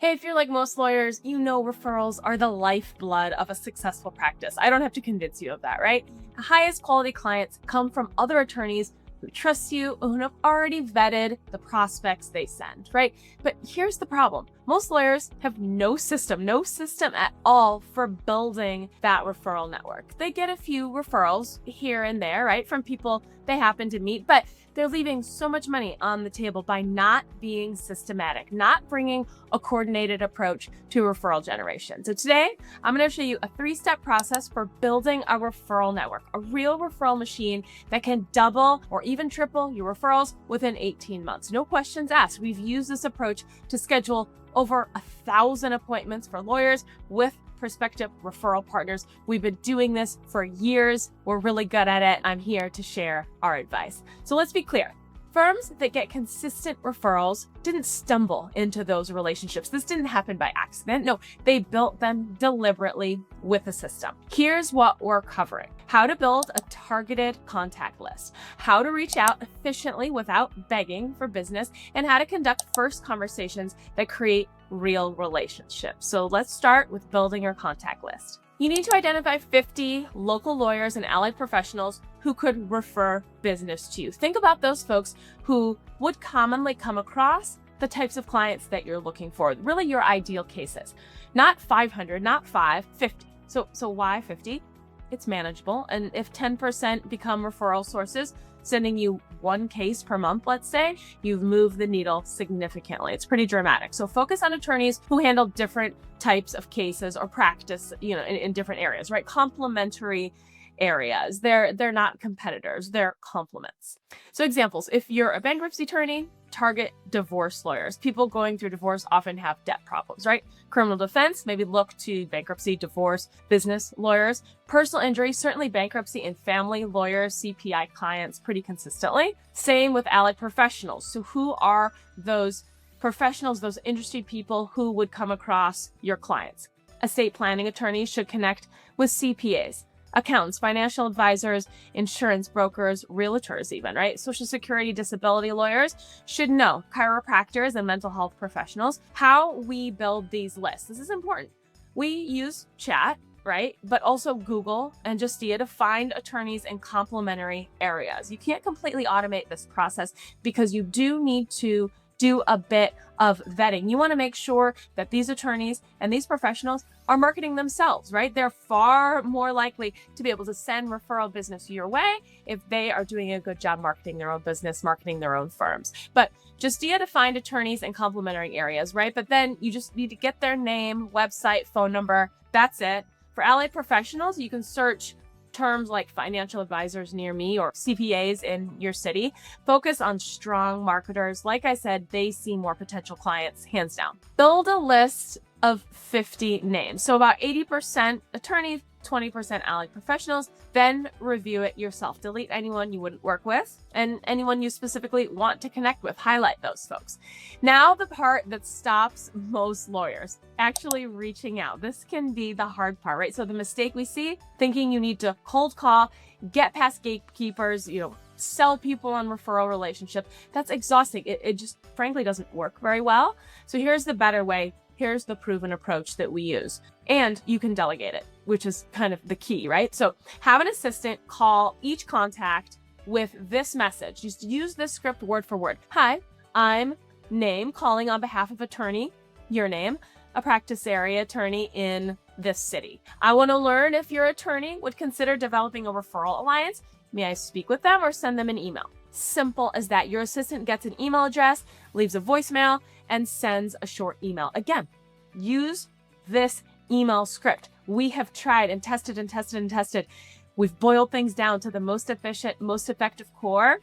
Hey, if you're like most lawyers, you know referrals are the lifeblood of a successful practice. I don't have to convince you of that, right? The highest quality clients come from other attorneys who trust you, who have already vetted the prospects they send, right? But here's the problem. Most lawyers have no system at all for building that referral network. They get a few referrals here and there, right, from people they happen to meet, but they're leaving so much money on the table by not being systematic, not bringing a coordinated approach to referral generation. So today, I'm going to show you a 3-step process for building a referral network, a real referral machine that can double or even triple your referrals within 18 months. No questions asked. We've used this approach to schedule over 1,000 appointments for lawyers with prospective referral partners. We've been doing this for years. We're really good at it. I'm here to share our advice. So let's be clear. Firms that get consistent referrals didn't stumble into those relationships. This didn't happen by accident. No, they built them deliberately with a system. Here's what we're covering: how to build a targeted contact list, how to reach out efficiently without begging for business, and how to conduct first conversations that create real relationships. So let's start with building your contact list. You need to identify 50 local lawyers and allied professionals who could refer business to you. Think about those folks who would commonly come across the types of clients that you're looking for, really your ideal cases. Not 500, not 50. So why 50? It's manageable. And if 10% become referral sources, sending you one case per month, let's say, you've moved the needle significantly. It's pretty dramatic. So focus on attorneys who handle different types of cases or practice, in different areas, right? Complementary areas. They're not competitors, they're complements. So examples: if you're a bankruptcy attorney, target divorce lawyers. People going through divorce often have debt problems, right? Criminal defense, maybe look to bankruptcy, divorce, business lawyers. Personal injury, certainly bankruptcy and family lawyers, CPI clients pretty consistently. Same with allied professionals. So who are those professionals, those industry people who would come across your clients? Estate planning attorneys should connect with CPAs, accountants, financial advisors, insurance brokers, realtors even, right? Social security, disability lawyers should know chiropractors and mental health professionals. How we build these lists. This is important. We use chat, right? But also Google and Justia to find attorneys in complementary areas. You can't completely automate this process because you do need to do a bit of vetting. You want to make sure that these attorneys and these professionals are marketing themselves, right? They're far more likely to be able to send referral business your way if they are doing a good job marketing their own business, marketing their own firms. But Justia to find attorneys in complementary areas, right? But then you just need to get their name, website, phone number. That's it. For allied professionals, you can search terms like financial advisors near me or CPAs in your city. Focus on strong marketers. Like I said, they see more potential clients, hands down. Build a list of 50 names. So about 80% attorneys, 20% allied professionals. Then review it yourself. Delete anyone you wouldn't work with and anyone you specifically want to connect with. Highlight those folks. Now the part that stops most lawyers, actually reaching out. This can be the hard part, right? So the mistake we see, thinking you need to cold call, get past gatekeepers, sell people on referral relationship. That's exhausting. It just frankly doesn't work very well. So here's the better way. Here's the proven approach that we use. And you can delegate it, which is kind of the key, right? So have an assistant call each contact with this message. Just use this script word for word. Hi, I'm name calling on behalf of attorney, your name, a practice area attorney in this city. I want to learn if your attorney would consider developing a referral alliance. May I speak with them or send them an email? Simple as that. Your assistant gets an email address, leaves a voicemail, and sends a short email. Again, use this email script. We have tried and tested and tested and tested. We've boiled things down to the most efficient, most effective core.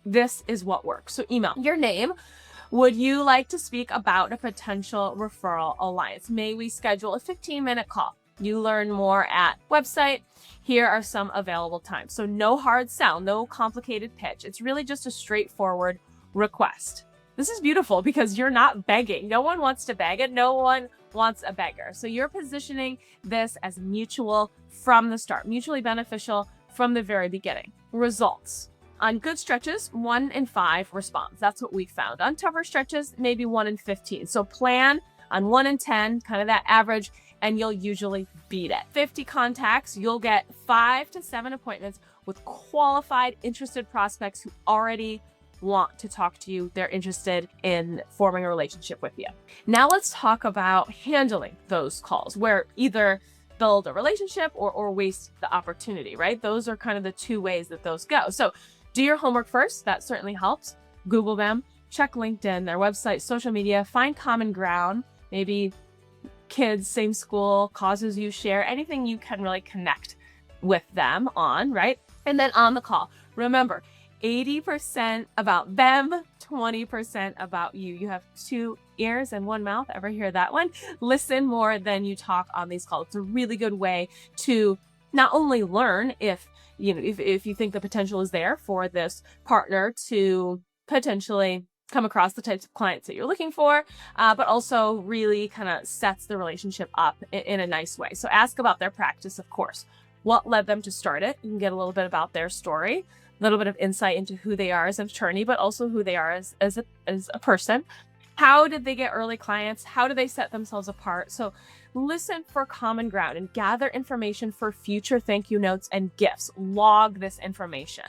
This is what works. So email your name. Would you like to speak about a potential referral alliance? May we schedule a 15-minute call? You learn more at website. Here are some available times. So no hard sell, no complicated pitch. It's really just a straightforward request. This is beautiful because you're not begging. No one wants to beg and no one wants a beggar. So you're positioning this as mutual from the start, mutually beneficial from the very beginning. Results. On good stretches, 1 in 5 responds. That's what we found. On tougher stretches, maybe 1 in 15. So plan on 1 in 10, kind of that average, and you'll usually beat it. 50 contacts, you'll get 5 to 7 appointments with qualified, interested prospects who already want to talk to you. They're interested in forming a relationship with you. Now let's talk about handling those calls where either build a relationship or waste the opportunity, right? Those are kind of the two ways that those go. So do your homework first. That certainly helps. Google them, check LinkedIn, their website, social media, find common ground, maybe kids, same school, causes you share, anything you can really connect with them on, right? And then on the call, remember, 80% about them, 20% about you. You have 2 ears and 1 mouth. Ever hear that one? Listen more than you talk on these calls. It's a really good way to not only learn if you think the potential is there for this partner to potentially come across the types of clients that you're looking for, but also really kind of sets the relationship up in a nice way. So ask about their practice, of course. What led them to start it? You can get a little bit about their story, a little bit of insight into who they are as an attorney, but also who they are as a person. How did they get early clients? How do they set themselves apart? So listen for common ground and gather information for future thank you notes and gifts. Log this information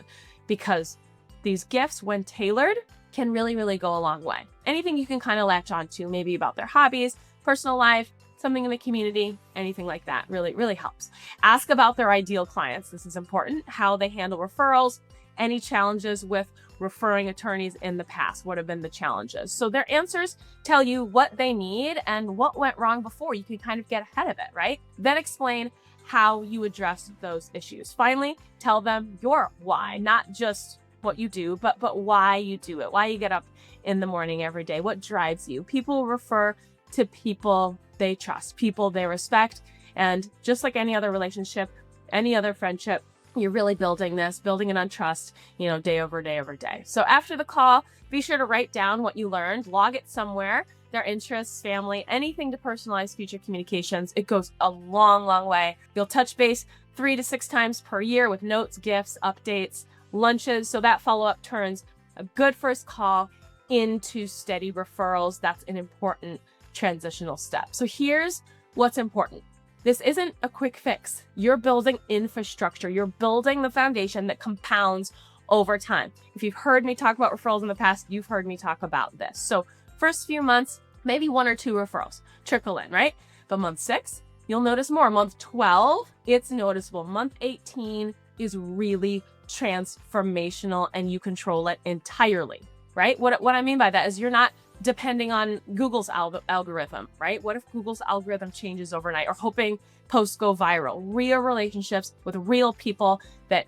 because these gifts, when tailored, can really, really go a long way. Anything you can kind of latch on to, maybe about their hobbies, personal life, something in the community, anything like that really, really helps. Ask about their ideal clients. This is important. How they handle referrals, any challenges with referring attorneys in the past. What have been the challenges? So their answers tell you what they need and what went wrong before. You can kind of get ahead of it, right? Then explain how you address those issues. Finally, tell them your why, not just what you do, but why you do it, why you get up in the morning every day, what drives you. People refer to people they trust, people they respect. And just like any other relationship, any other friendship, you're really building it on trust, day over day over day. So after the call, be sure to write down what you learned, log it somewhere, their interests, family, anything to personalize future communications. It goes a long, long way. You'll touch base 3 to 6 times per year with notes, gifts, updates, lunches. So that follow-up turns a good first call into steady referrals. That's an important transitional step. So here's what's important. This isn't a quick fix. You're building infrastructure. You're building the foundation that compounds over time. If you've heard me talk about referrals in the past, you've heard me talk about this. So first few months, maybe 1 or 2 referrals trickle in, right? But month 6, you'll notice more. Month 12, it's noticeable. Month 18 is really transformational and you control it entirely, right? What I mean by that is you're not depending on Google's algorithm, right? What if Google's algorithm changes overnight or hoping posts go viral? Real relationships with real people, that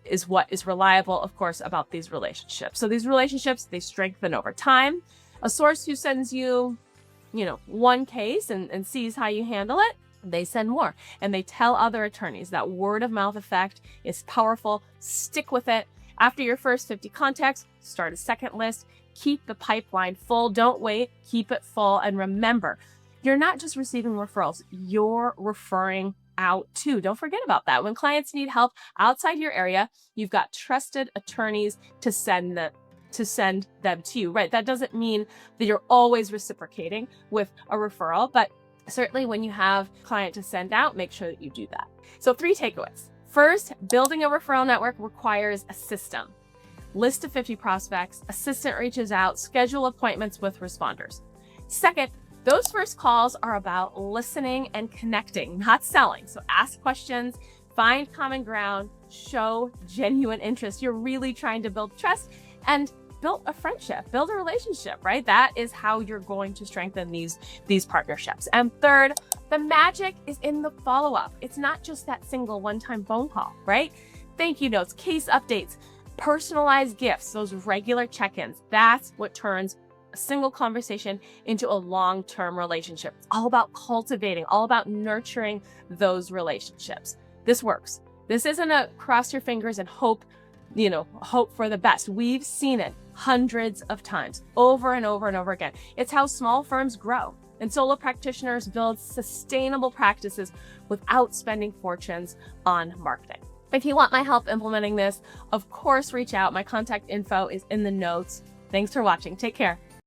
is what is reliable, of course, about these relationships. So these relationships, they strengthen over time. A source who sends you, one case and sees how you handle it, they send more and they tell other attorneys. That word of mouth effect is powerful. Stick with it. After your first 50 contacts, start a second list. Keep the pipeline full. Don't wait. Keep it full. And remember, you're not just receiving referrals, you're referring out too. Don't forget about that. When clients need help outside your area, you've got trusted attorneys to send them to you, right? That doesn't mean that you're always reciprocating with a referral, but certainly when you have a client to send out, make sure that you do that. So 3 takeaways. First, building a referral network requires a system. List of 50 prospects, assistant reaches out, schedule appointments with responders. Second, those first calls are about listening and connecting, not selling. So ask questions, find common ground, show genuine interest. You're really trying to build trust and build a friendship, build a relationship, right? That is how you're going to strengthen these partnerships. And third, the magic is in the follow-up. It's not just that single one-time phone call, right? Thank you notes, case updates, personalized gifts, those regular check-ins. That's what turns a single conversation into a long-term relationship. It's all about cultivating, all about nurturing those relationships. This works. This isn't a cross your fingers and hope for the best. We've seen it hundreds of times, over and over and over again. It's how small firms grow and solo practitioners build sustainable practices without spending fortunes on marketing. If you want my help implementing this, of course, reach out. My contact info is in the notes. Thanks for watching. Take care.